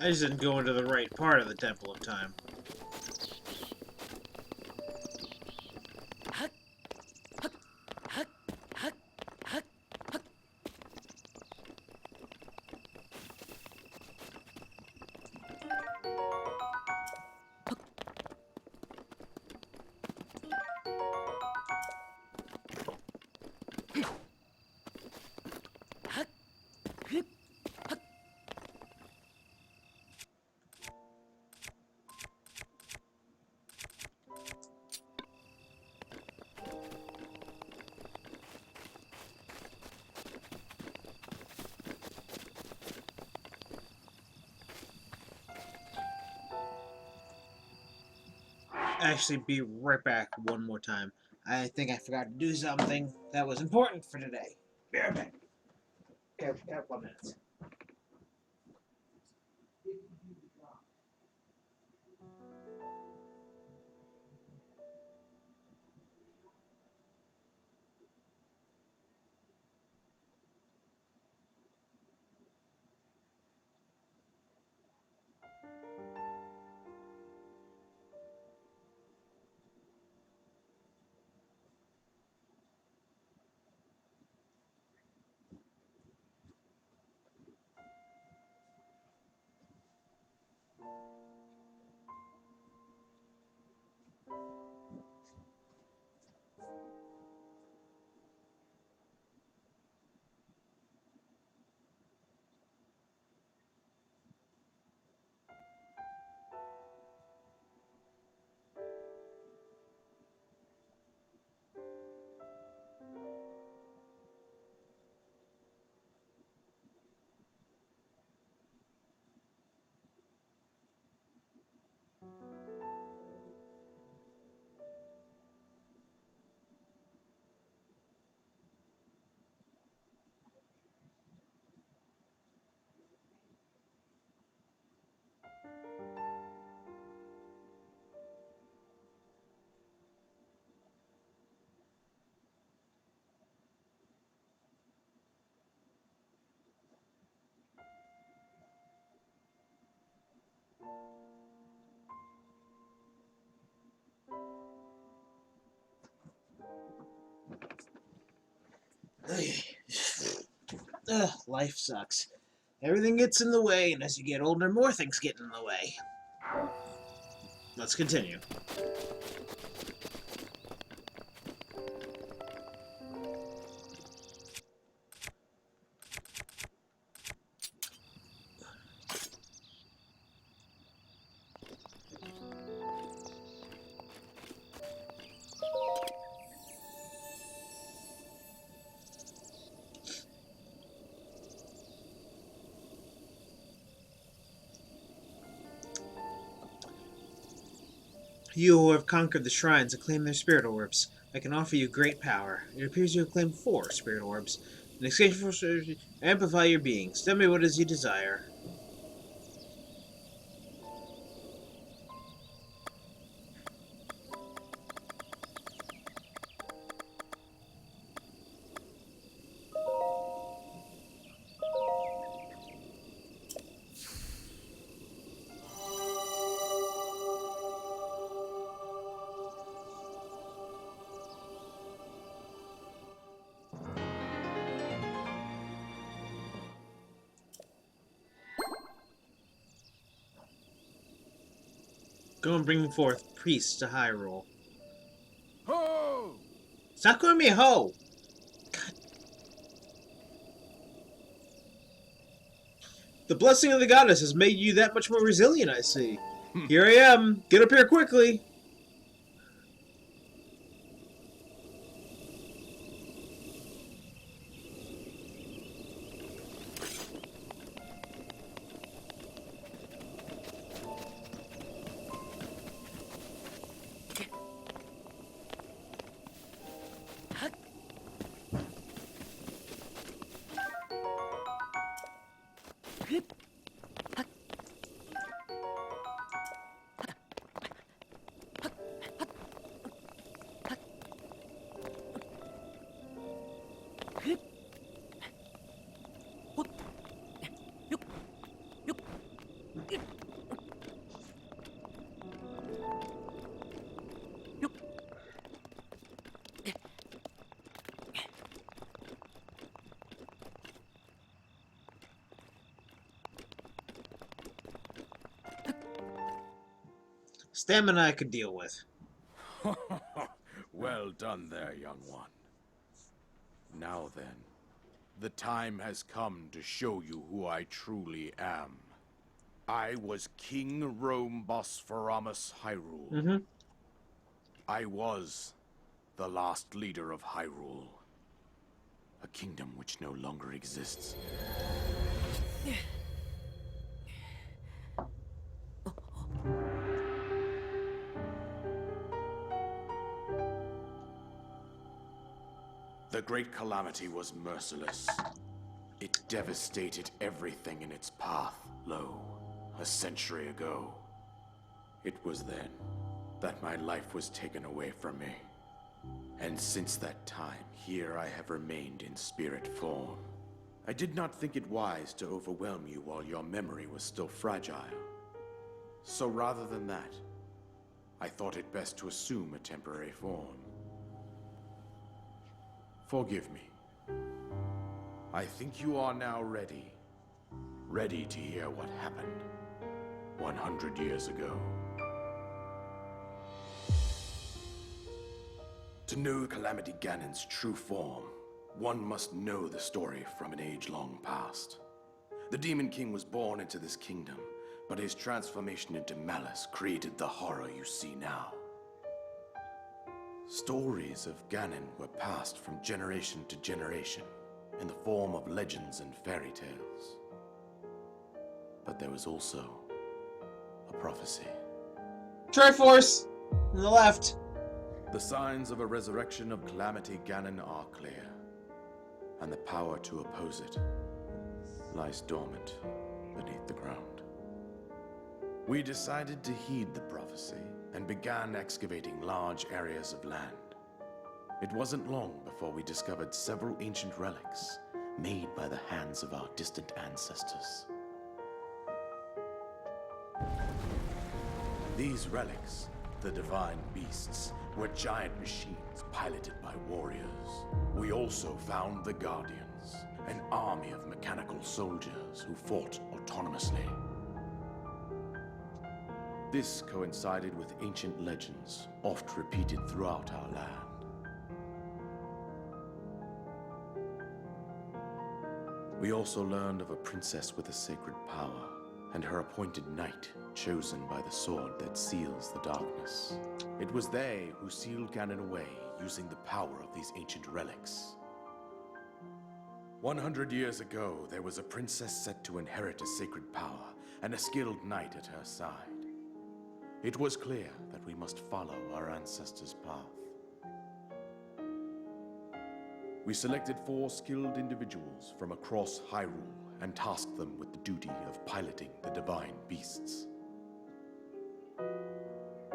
I just didn't go into the right part of the Temple of Time. Actually, be right back one more time. I think I forgot to do something that was important for today. Be right back. Okay, couple of minutes. Ugh, life sucks. Everything gets in the way, and as you get older, more things get in the way. Let's continue. You who have conquered the shrines and claimed their spirit orbs, I can offer you great power. It appears you have claimed 4 spirit orbs. In exchange for amplify your beings. Tell me what it is you desire. Go and bring forth priests to Hyrule. Ho! Stop calling me a hoe! The blessing of the goddess has made you that much more resilient, I see. Here I am. Get up here quickly. Stamina I could deal with. Well done there, young one. Now then, the time has come to show you who I truly am. I was King Rome Bosphoramus Hyrule. Mm-hmm. I was the last leader of Hyrule. A kingdom which no longer exists. The Great Calamity was merciless. It devastated everything in its path, lo, a century ago. It was then that my life was taken away from me. And since that time, here I have remained in spirit form. I did not think it wise to overwhelm you while your memory was still fragile. So rather than that, I thought it best to assume a temporary form. Forgive me. I think you are now ready. Ready to hear what happened 100 years ago. To know Calamity Ganon's true form, one must know the story from an age-long past. The Demon King was born into this kingdom, but his transformation into malice created the horror you see now. Stories of Ganon were passed from generation to generation in the form of legends and fairy tales. But there was also a prophecy. Triforce! On the left. The signs of a resurrection of Calamity Ganon are clear, and the power to oppose it lies dormant beneath the ground. We decided to heed the prophecy and began excavating large areas of land. It wasn't long before we discovered several ancient relics made by the hands of our distant ancestors. These relics, the divine beasts, were giant machines piloted by warriors. We also found the Guardians, an army of mechanical soldiers who fought autonomously. This coincided with ancient legends, oft repeated throughout our land. We also learned of a princess with a sacred power, and her appointed knight, chosen by the sword that seals the darkness. It was they who sealed Ganon away using the power of these ancient relics. 100 years ago, there was a princess set to inherit a sacred power, and a skilled knight at her side. It was clear that we must follow our ancestors' path. We selected 4 skilled individuals from across Hyrule and tasked them with the duty of piloting the divine beasts.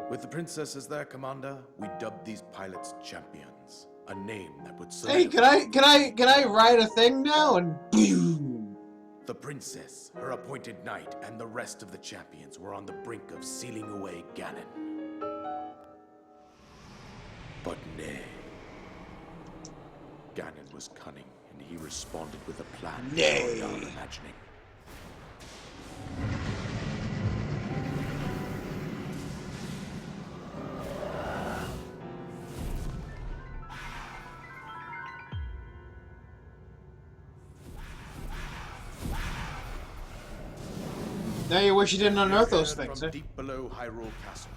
With the princess as their commander, we dubbed these pilots champions, a name that would Hey, solidify. can I ride a thing now? And boom! The princess, her appointed knight, and the rest of the champions were on the brink of sealing away Ganon. But nay. Ganon was cunning, and he responded with a plan beyond our imagining. Now you wish you didn't unearth those From things, eh? deep below Hyrule Castle,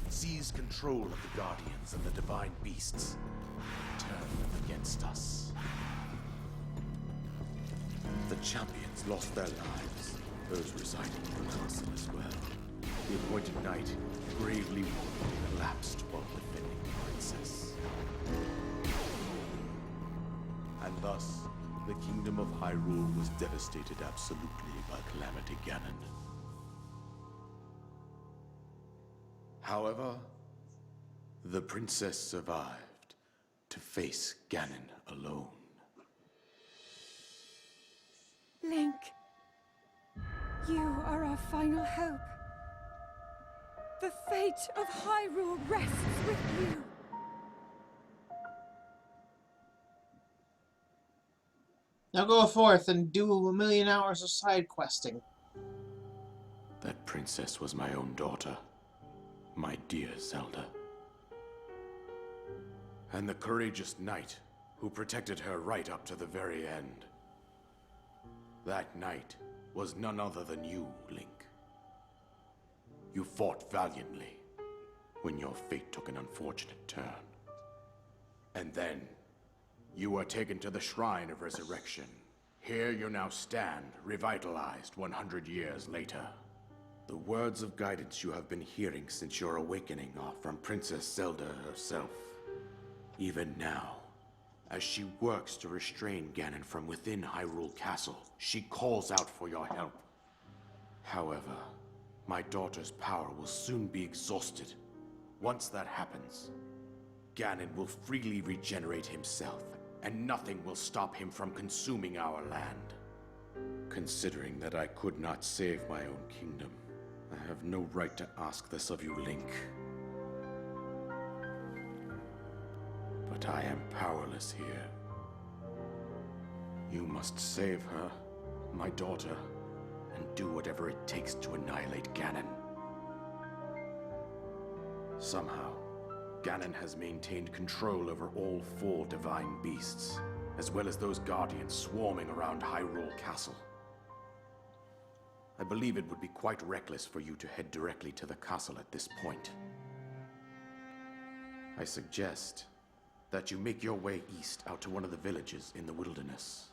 seized control of the Guardians and the divine beasts, turned them against us. The champions lost their lives, those residing in the castle as well. The appointed knight, bravely collapsed while defending the princess. And thus, the kingdom of Hyrule was devastated absolutely by Calamity Ganon. However, the princess survived to face Ganon alone. Link, you are our final hope. The fate of Hyrule rests with you. Now go forth and do 1,000,000 hours of side questing. That princess was my own daughter. my dear Zelda. And the courageous knight who protected her right up to the very end. That knight was none other than you, Link. You fought valiantly when your fate took an unfortunate turn. And then, you were taken to the Shrine of Resurrection. Here you now stand, revitalized 100 years later. The words of guidance you have been hearing since your awakening are from Princess Zelda herself. Even now, as she works to restrain Ganon from within Hyrule Castle, she calls out for your help. However, my daughter's power will soon be exhausted. Once that happens, Ganon will freely regenerate himself, and nothing will stop him from consuming our land. Considering that I could not save my own kingdom, I have no right to ask this of you, Link. But I am powerless here. You must save her, my daughter, and do whatever it takes to annihilate Ganon. Somehow, Ganon has maintained control over all 4 divine beasts, as well as those guardians swarming around Hyrule Castle. I believe it would be quite reckless for you to head directly to the castle at this point. I suggest that you make your way east out to one of the villages in the wilderness.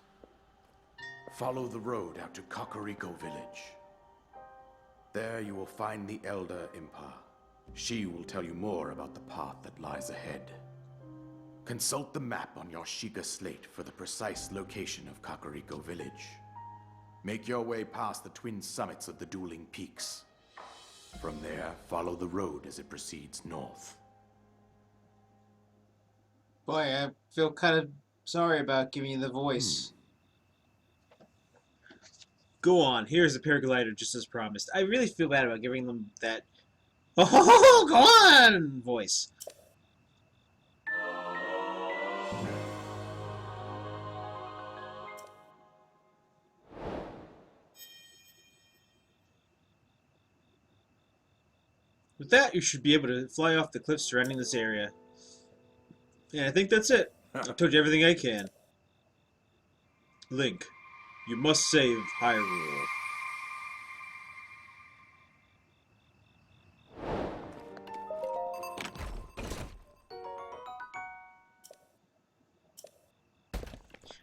Follow the road out to Kakariko Village. There you will find the Elder Impa. She will tell you more about the path that lies ahead. Consult the map on your Sheikah slate for the precise location of Kakariko Village. Make your way past the twin summits of the dueling peaks. From there, follow the road as it proceeds north. Boy, I feel kind of sorry about giving you the voice. Go on, here's the paraglider just as promised. I really feel bad about giving them that "Oh, go on!" voice. With that, you should be able to fly off the cliffs surrounding this area. Yeah, I think that's it. I've told you everything I can. Link, you must save Hyrule.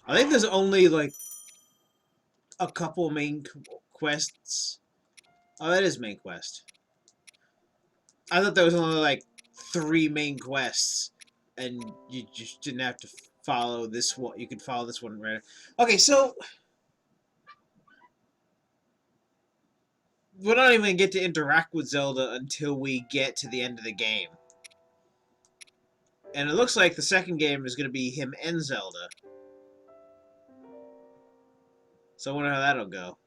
I think there's only, like, a couple main quests. Oh, that is main quest. I thought there was only, like, 3 main quests. And you just didn't have to follow this one. You could follow this one right. Okay, so we're not even going to get to interact with Zelda until we get to the end of the game. And it looks like the second game is going to be him and Zelda. So I wonder how that'll go.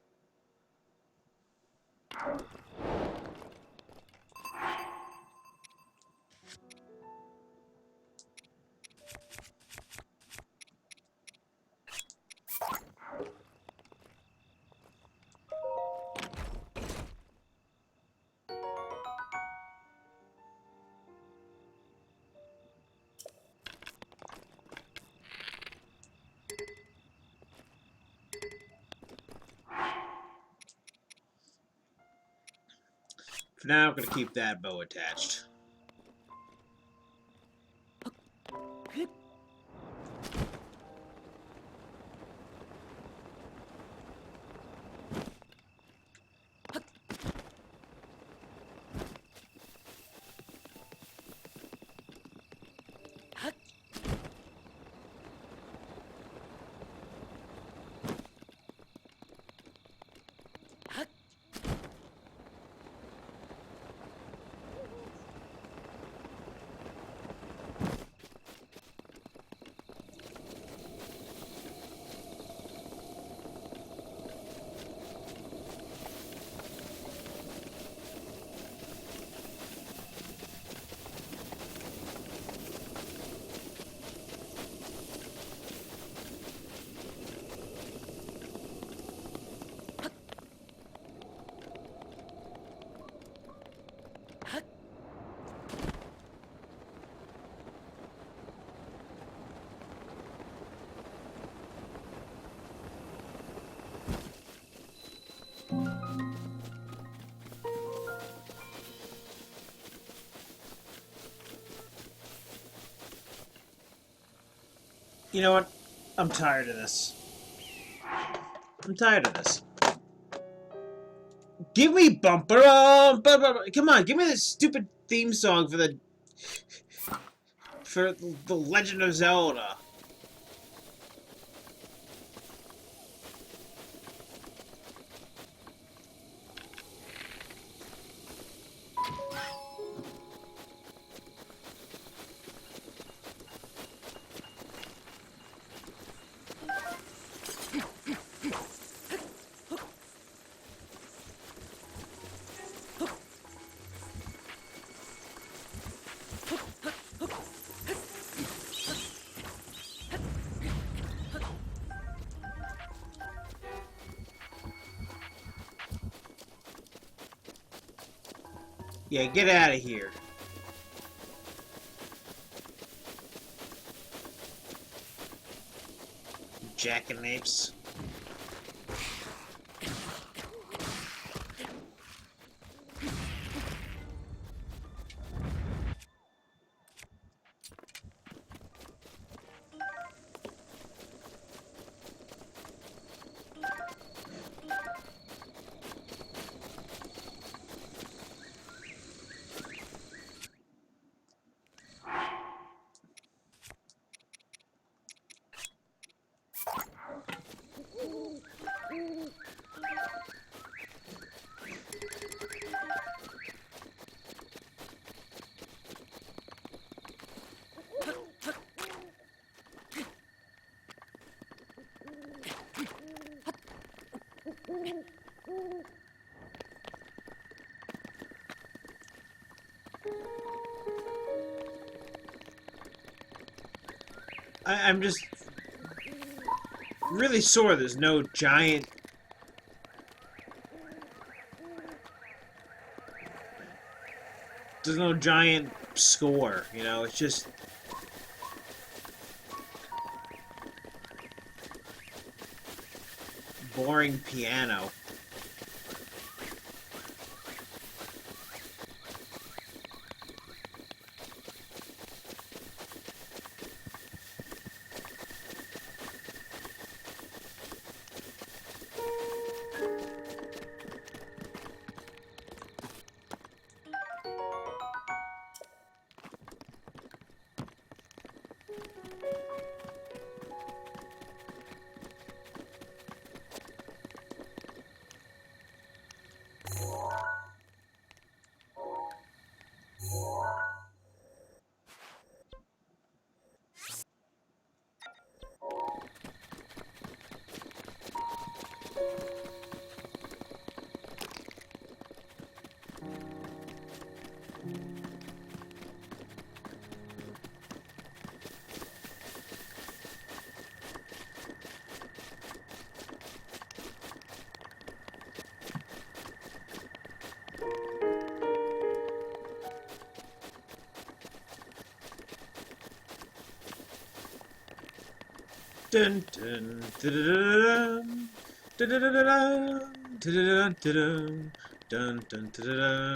For now, I'm going to keep that bow attached. You know what? I'm tired of this. I'm tired of this. Give me bumper. Come on, give me this stupid theme song for the Legend of Zelda. Yeah, get out of here. Jackanapes. I'm just really sore there's no giant... There's no giant score, you know? It's just... boring piano. Dun dun dun dun dun dun dun dun dun dun dun dun.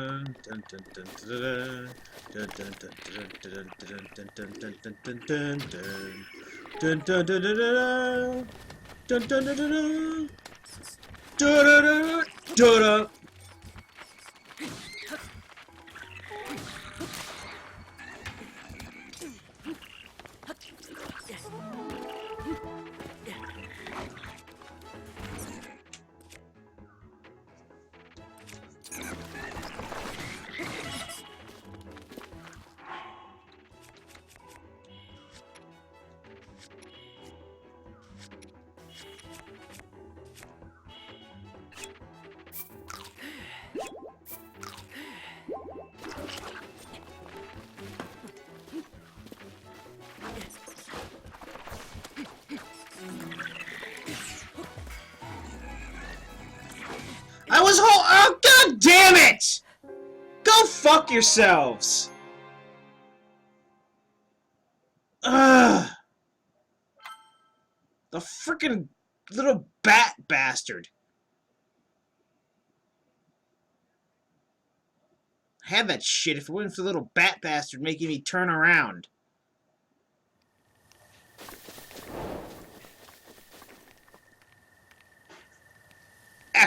I was oh, god damn it! Go fuck yourselves! Ugh. The frickin' little bat bastard. I had that shit if it wasn't for the little bat bastard making me turn around.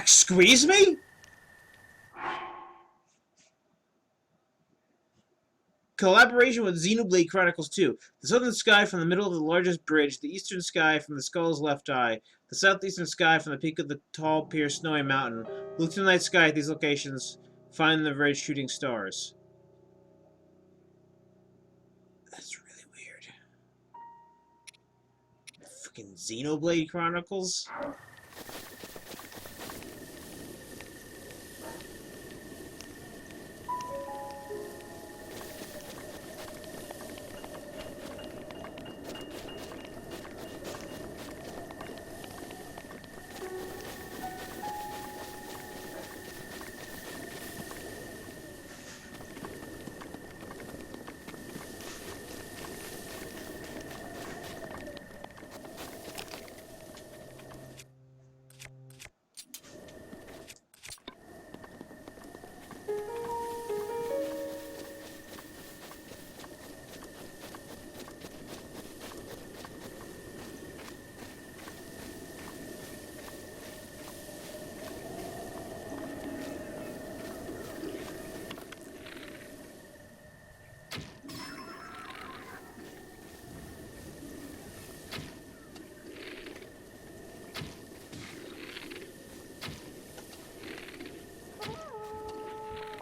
Squeeze me? Collaboration with Xenoblade Chronicles 2. The southern sky from the middle of the largest bridge, the eastern sky from the skull's left eye, the southeastern sky from the peak of the tall, pierced, snowy mountain. Look to the night sky at these locations. Find the red shooting stars. That's really weird. Fucking Xenoblade Chronicles?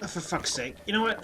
Oh, for fuck's sake. You know what?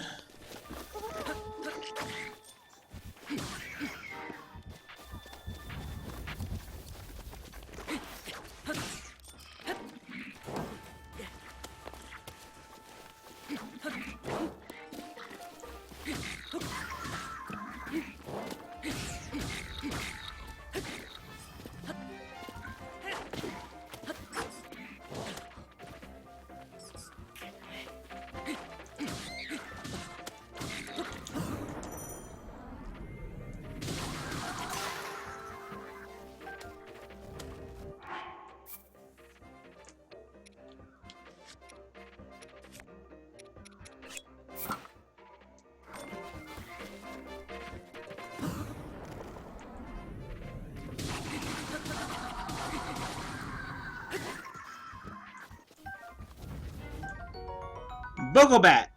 Bogobat!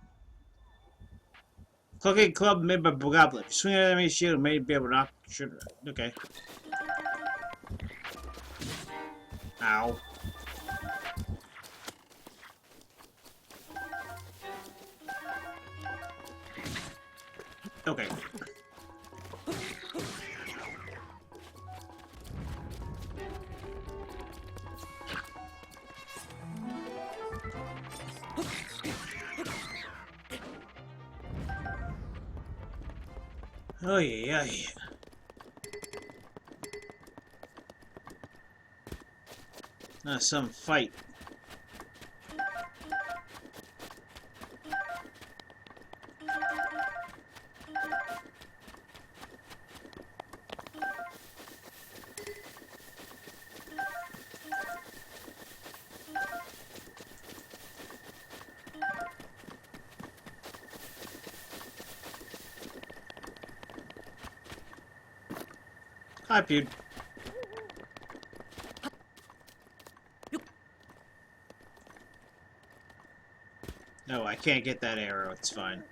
Cloaking club made by Goblin. Swing at enemy shield may be able to knock. Should. Okay. Ow. Okay. Oh yeah, yeah. Some fight. Hi, Pewd. No, I can't get that arrow. It's fine.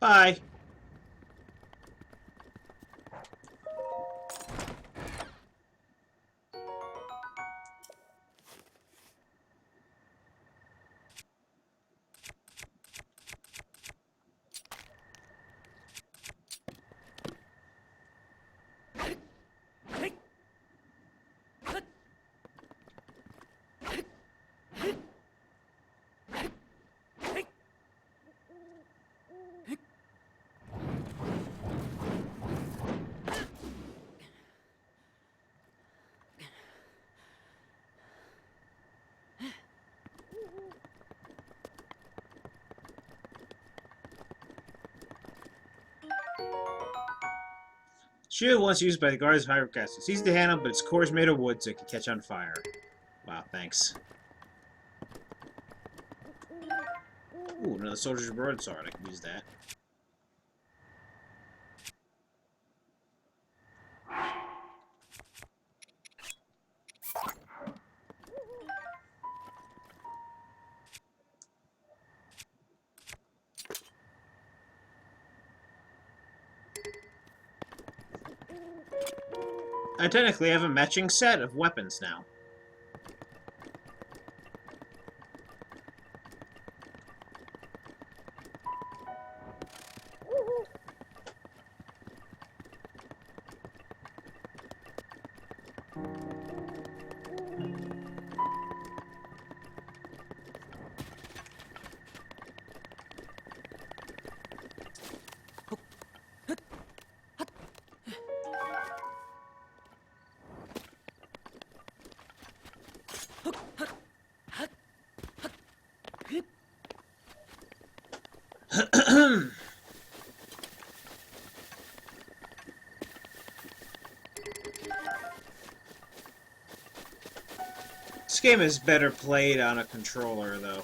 Bye. Shield once used by the guards of Hyrule Castle. It's easy to handle, but its core is made of wood, so it can catch on fire. Wow, thanks. Ooh, another soldier's broadsword. I can use that. I technically have a matching set of weapons now. This game is better played on a controller, though.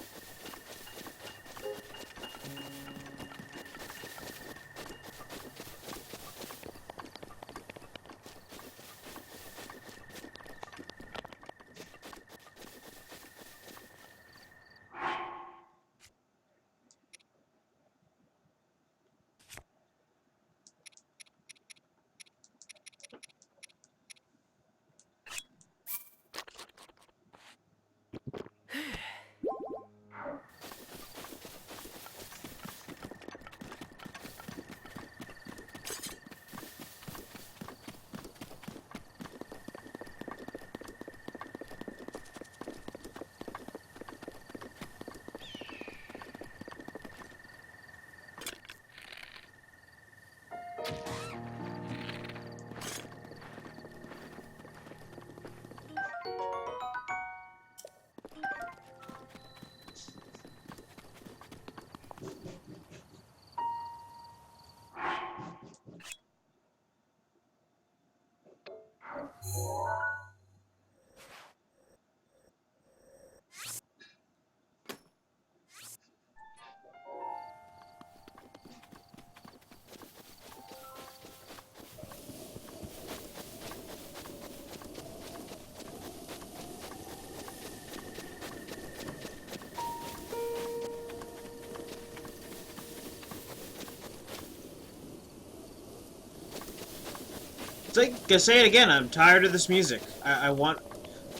It's like, gonna say it again, I'm tired of this music. I want,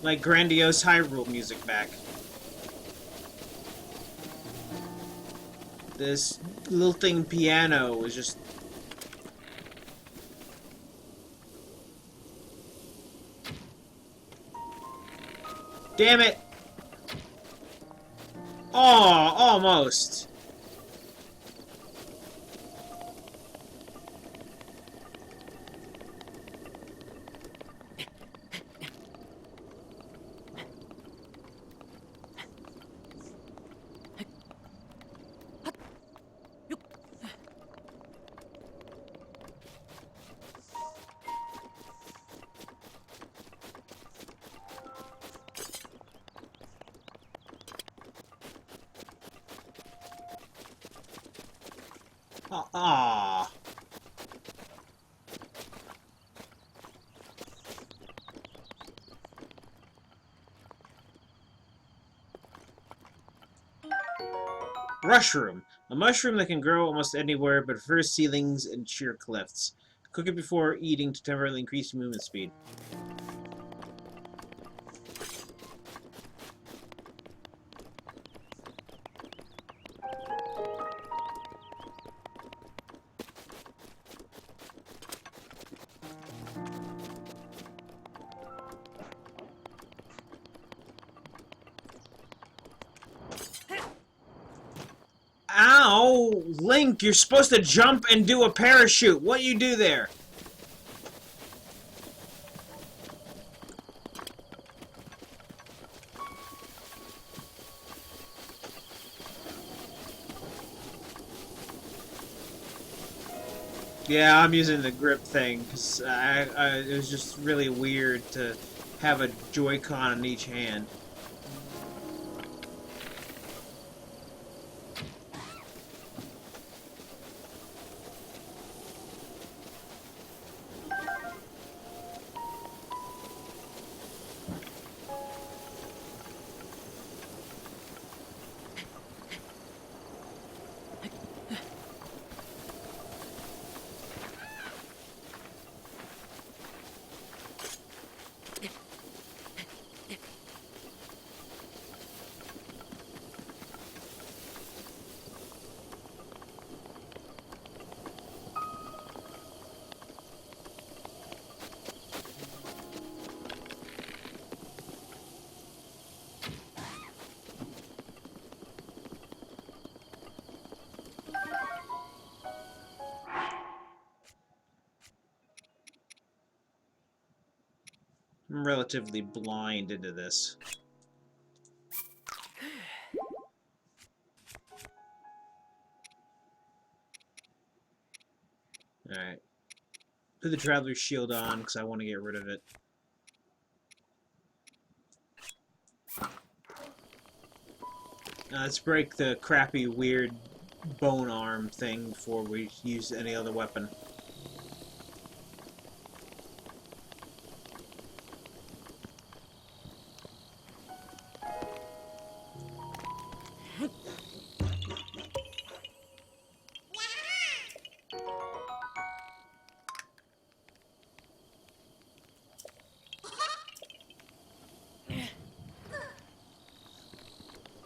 like, grandiose Hyrule music back. This lilting piano is just... Damn it! Oh, almost. Ah. Rushroom. A mushroom that can grow almost anywhere but prefers ceilings and sheer cliffs. Cook it before eating to temporarily increase your movement speed. Ow! Link, you're supposed to jump and do a parachute. What you do there? Yeah, I'm using the grip thing because it was just really weird to have a Joy-Con in each hand. I'm relatively blind into this. Alright. Put the Traveler's Shield on, because I want to get rid of it. Let's break the crappy, weird bone arm thing before we use any other weapon.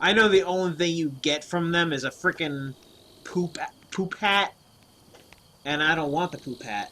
I know the only thing you get from them is a frickin' poop hat, and I don't want the poop hat.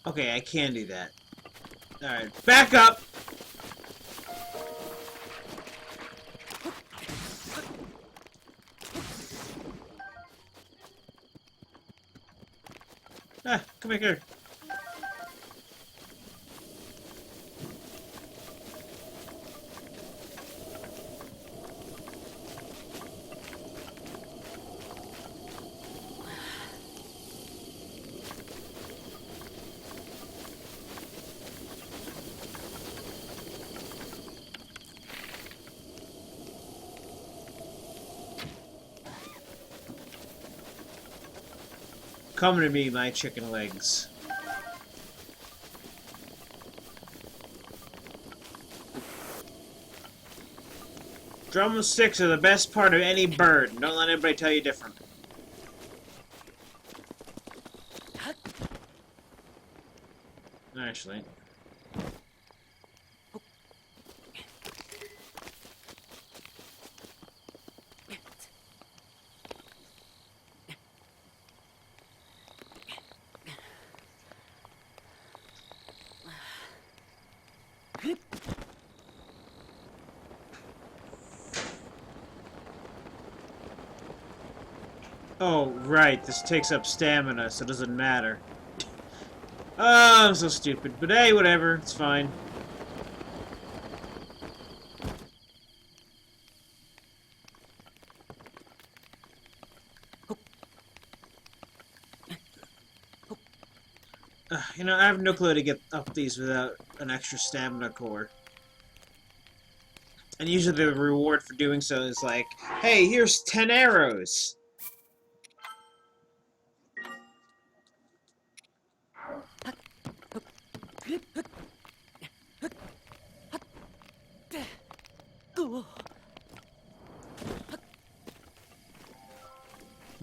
Okay, I can do that. Alright, back up! Ah, come here. Come to me, my chicken legs. Drumsticks are the best part of any bird. Don't let anybody tell you different. Actually. Oh, right. This takes up stamina, so it doesn't matter. Oh, I'm so stupid. But hey, whatever. It's fine. You know, I have no clue to get up these without an extra stamina core. And usually the reward for doing so is like, hey, here's 10 arrows!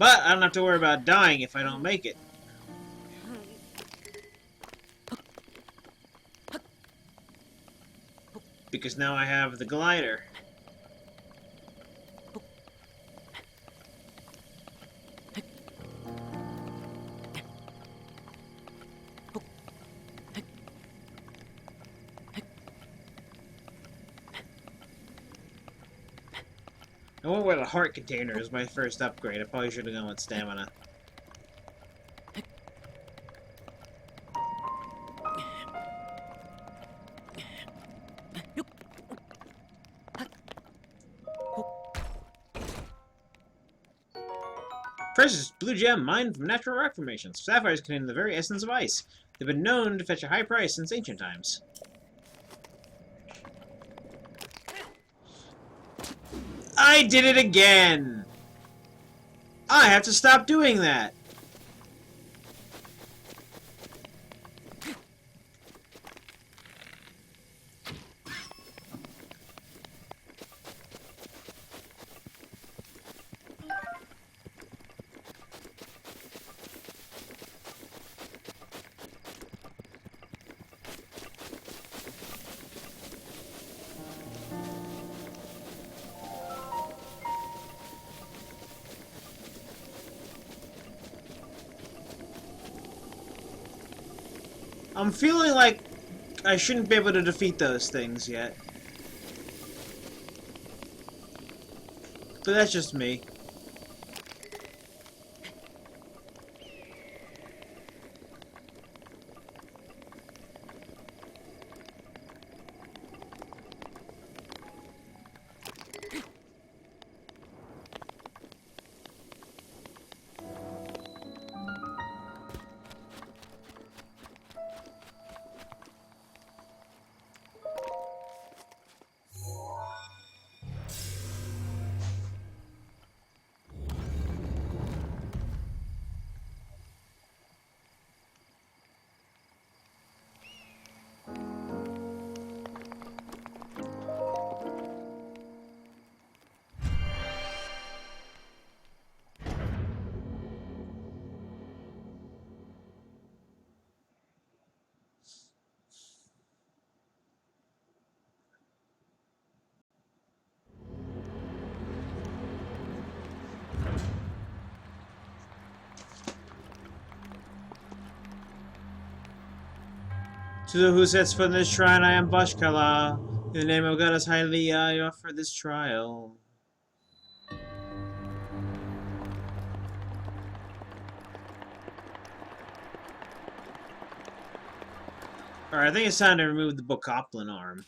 But I don't have to worry about dying if I don't make it. Because now I have the glider. I went with a heart container as my first upgrade. I probably should have gone with stamina. Precious blue gem mined from natural rock formations. Sapphires contain the very essence of ice. They've been known to fetch a high price since ancient times. I did it again! I have to stop doing that! I'm feeling like I shouldn't be able to defeat those things yet. But that's just me. To the who sets foot in this shrine, I am Bashkala. In the name of God as highly, I offer this trial. Alright, I think it's time to remove the Bokoplin arm.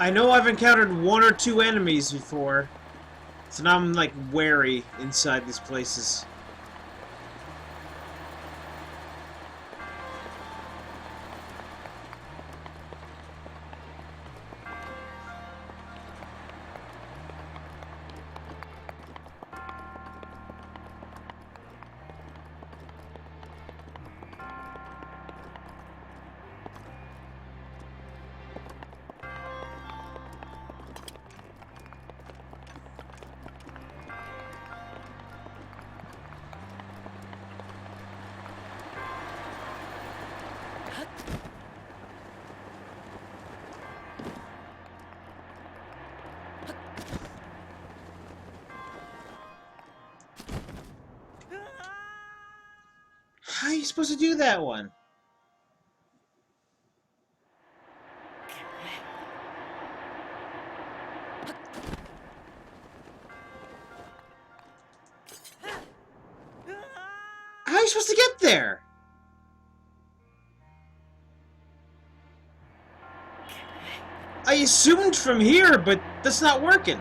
I know I've encountered one or two enemies before, so now I'm like wary inside these places. How are you supposed to do that one? How are you supposed to get there? I assumed from here, but that's not working.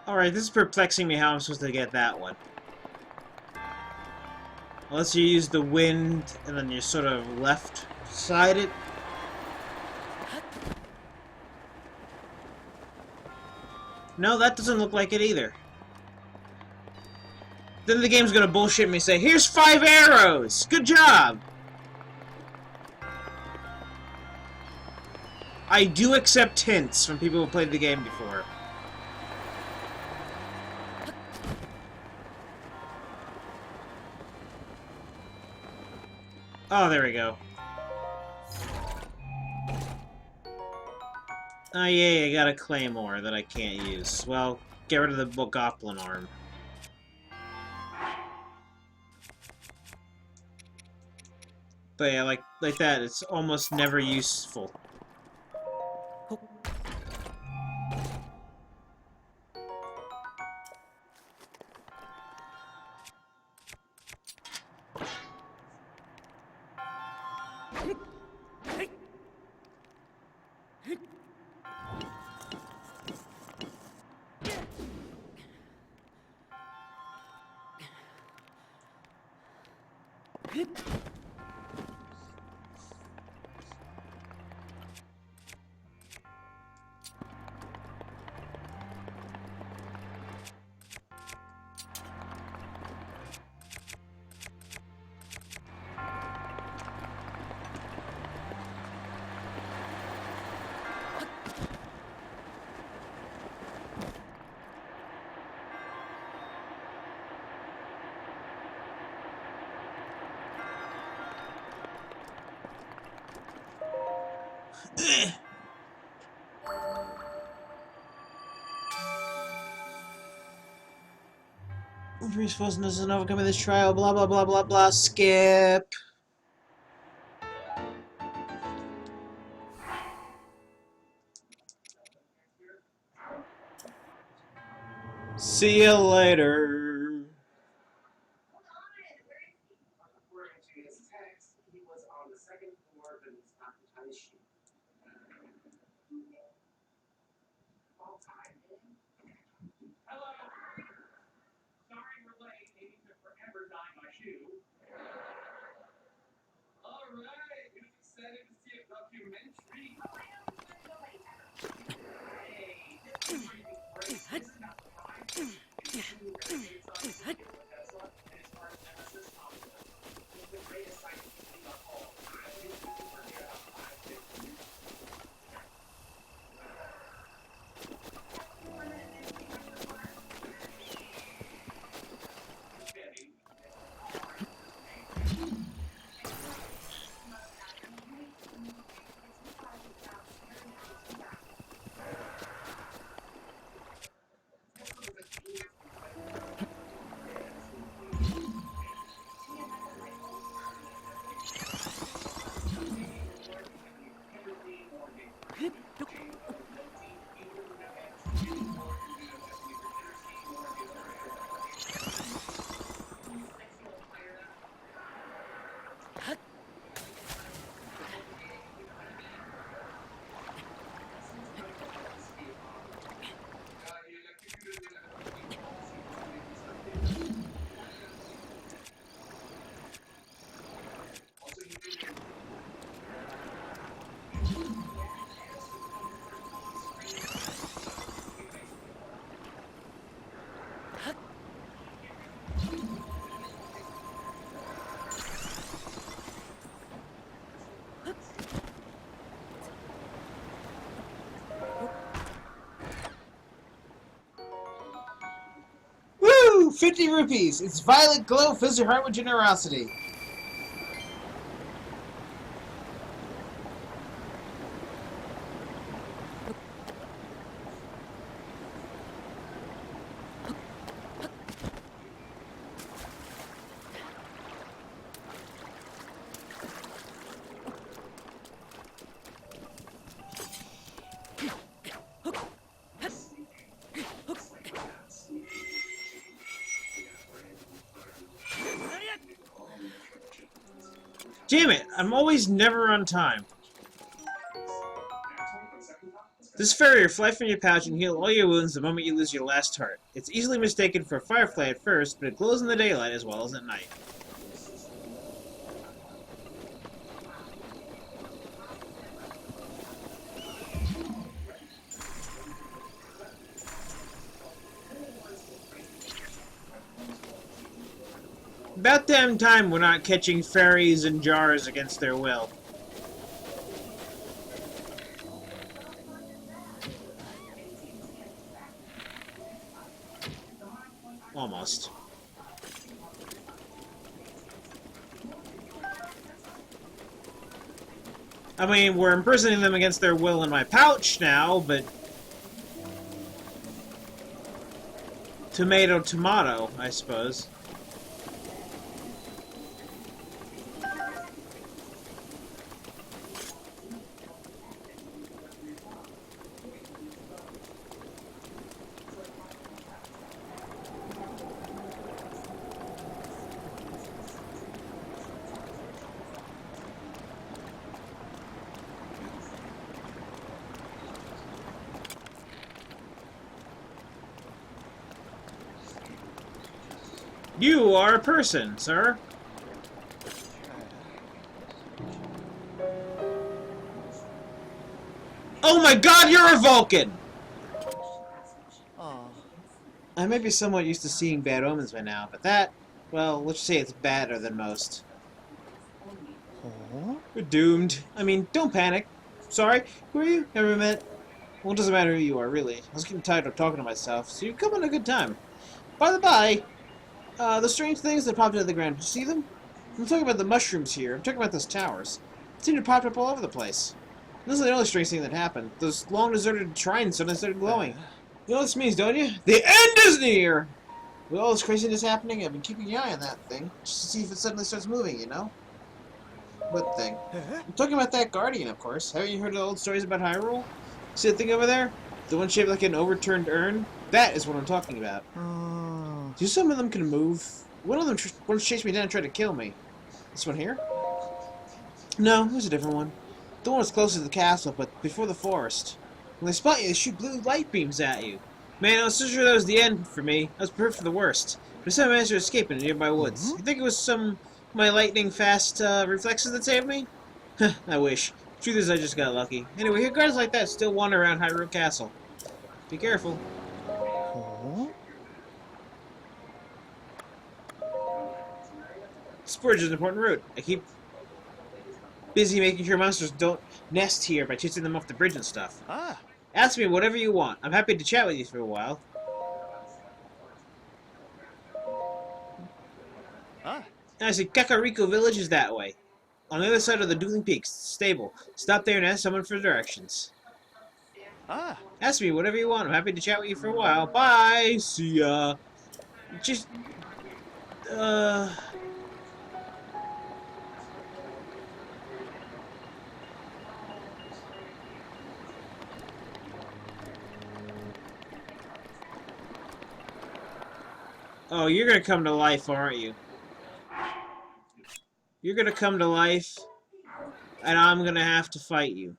Alright, this is perplexing me how I'm supposed to get that one. Unless you use the wind, and then you're sort of left-sided. No, that doesn't look like it either. Then the game's gonna bullshit me and say, here's 5 arrows! Good job! I do accept hints from people who played the game before. Oh, there we go. Oh yeah, I got a claymore that I can't use. Well, get rid of the Bogoplin arm. But yeah, like that, it's almost never useful. Resources doesn't overcome this trial, blah blah blah blah blah, skip. See you later. 50 rupees. Its violet glow fills your heart with generosity. Damn it! I'm always never on time. This fairy will fly from your pouch and heal all your wounds the moment you lose your last heart. It's easily mistaken for a firefly at first, but it glows in the daylight as well as at night. About damn time we're not catching fairies in jars against their will. Almost. I mean, we're imprisoning them against their will in my pouch now, but... Tomato, tomato, I suppose. You are a person, sir. Oh my god, you're a Vulcan! I may be somewhat used to seeing bad omens by now, but that, well, let's just say it's badder than most. We're doomed. I mean, don't panic. Sorry, who are you? Never met. Well, it doesn't matter who you are, really. I was getting tired of talking to myself, so you come on a good time. By the by, the strange things that popped out of the ground, did you see them? I'm talking about the mushrooms here. I'm talking about those towers. It seemed to pop up all over the place. This is the only strange thing that happened. Those long deserted shrines suddenly started glowing. You know what this means, don't you? The end is near! With all this craziness happening, I've been keeping an eye on that thing, just to see if it suddenly starts moving, you know? What thing? I'm talking about that Guardian, of course. Haven't you heard the old stories about Hyrule? See that thing over there? The one shaped like an overturned urn? That is what I'm talking about. Do some of them can move? One of them once chased me down and tried to kill me. This one here? No, there's a different one. The one that's closer to the castle, but before the forest. When they spot you, they shoot blue light beams at you. Man, I was so sure that was the end for me. I was prepared for the worst. But instead I managed to escape in the nearby woods. You think it was some of my lightning-fast reflexes that saved me? I wish. Truth is, I just got lucky. Anyway, here guards like that still wander around Hyrule Castle. Be careful. Spurge is an important route. I keep busy making sure monsters don't nest here by chasing them off the bridge and stuff. Ask me whatever you want. I'm happy to chat with you for a while. I see Kakariko Village is that way. On the other side of the Dueling Peaks, stable. Stop there and ask someone for directions. Ask me whatever you want. I'm happy to chat with you for a while. Bye! See ya! Just... Oh, you're gonna come to life, aren't you? You're gonna come to life, and I'm gonna have to fight you.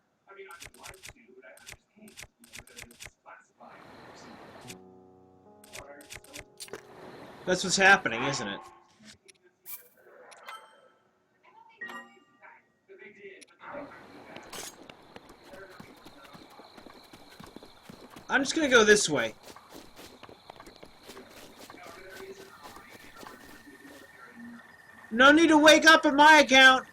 That's what's happening, isn't it? I'm just gonna go this way. No need to wake up in my account!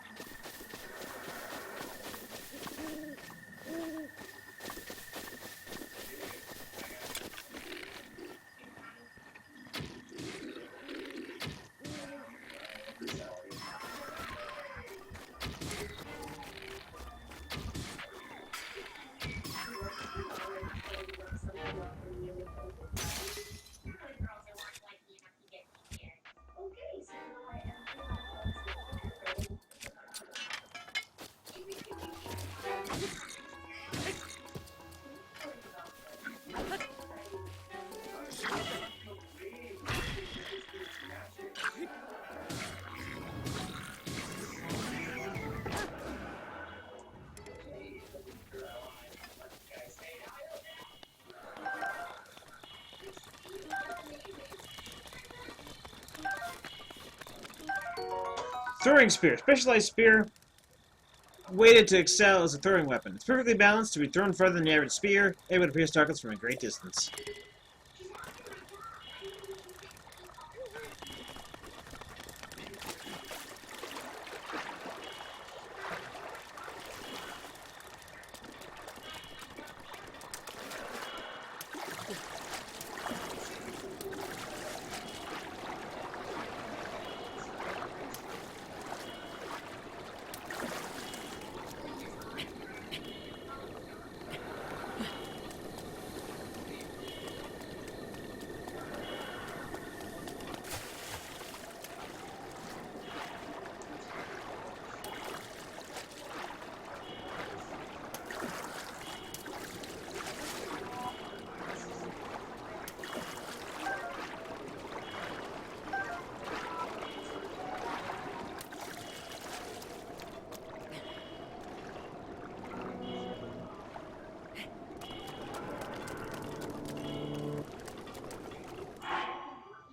Throwing spear. Specialized spear weighted to excel as a throwing weapon. It's perfectly balanced to be thrown further than the average spear, able to pierce targets from a great distance.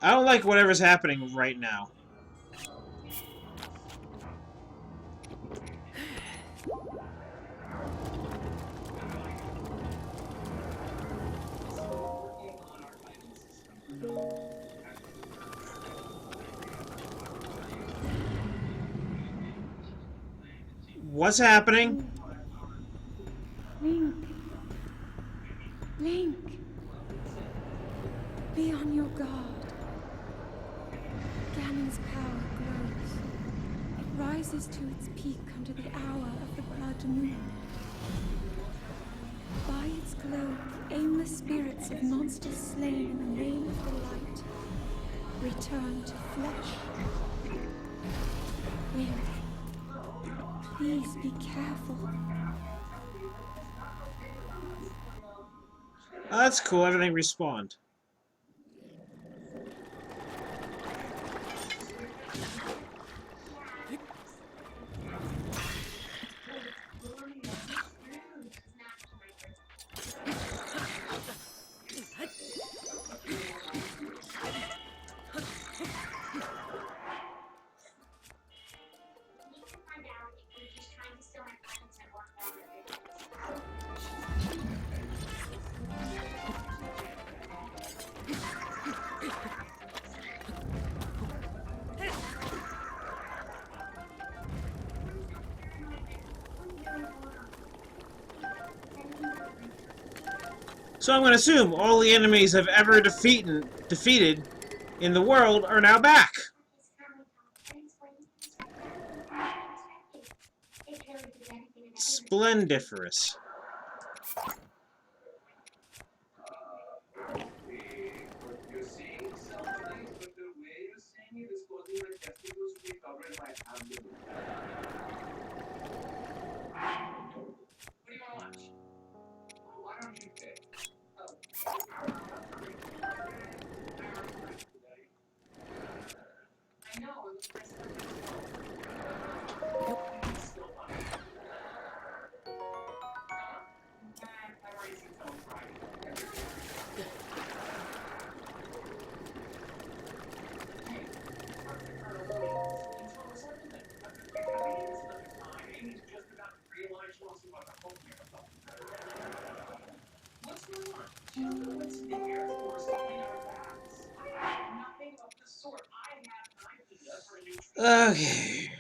I don't like whatever's happening right now. What's happening? Link. Link. Be on your guard. Ganon's power grows. It rises to its peak under the hour of the blood moon. By its glow, the aimless spirits of monsters slain in the name of the light return to flesh. Link, please be careful. Oh, that's cool. Everything respawned. So I'm going to assume all the enemies I've ever defeated in the world are now back. Splendiferous. Okay.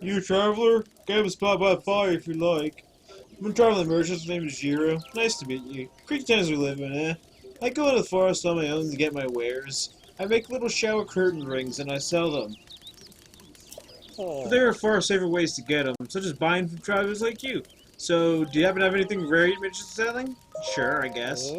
You a traveler? Get a spot by the fire if you like. I'm a traveling merchant. His name is Jiro. Nice to meet you. Creek towns we live in, eh? I go to the forest on my own to get my wares. I make little shower curtain rings and I sell them. But there are far safer ways to get them, such as buying from travelers like you. So, do you happen to have anything rare you're interested in selling? Sure, I guess.